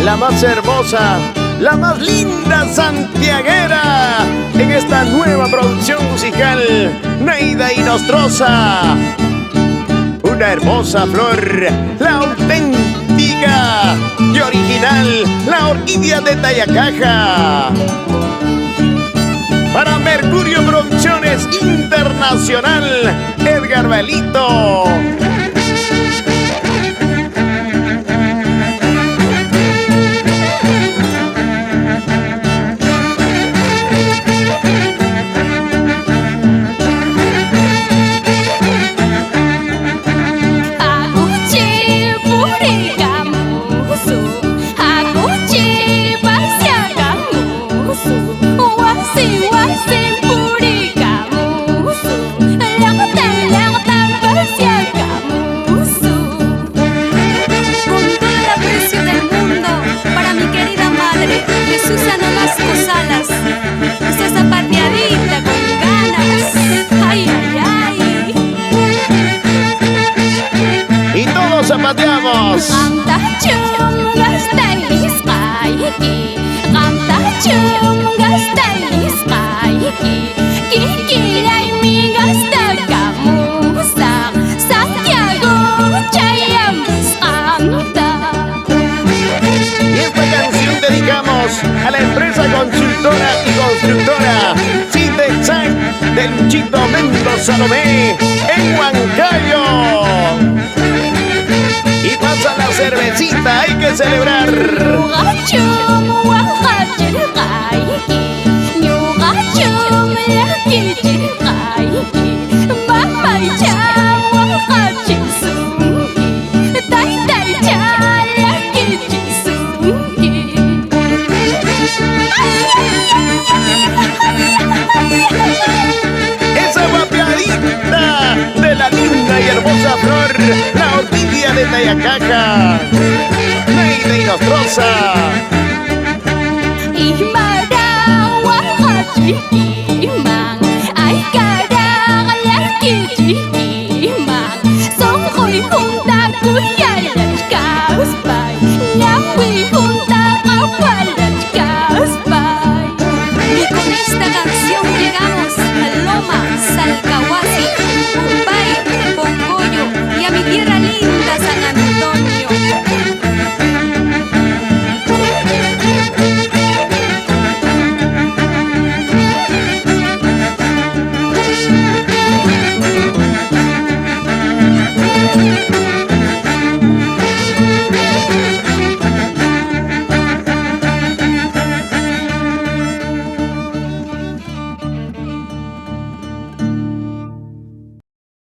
La más hermosa, la más linda santiaguera en esta nueva producción musical, Neida Inostroza. Una hermosa flor, la auténtica y original, la orquídea de Tayacaja. Para Mercurio Producciones Internacional, Edgar Belito. Zapateamos. Y esta canción dedicamos a la empresa consultora y constructora Citexac de Luchito Mendoza Lomé en Huancayo. Y pasa la cervecita, hay que celebrar. Esa guapiadita de la linda y hermosa flor, la orquídea de Tayacaja, Neida Inostroza.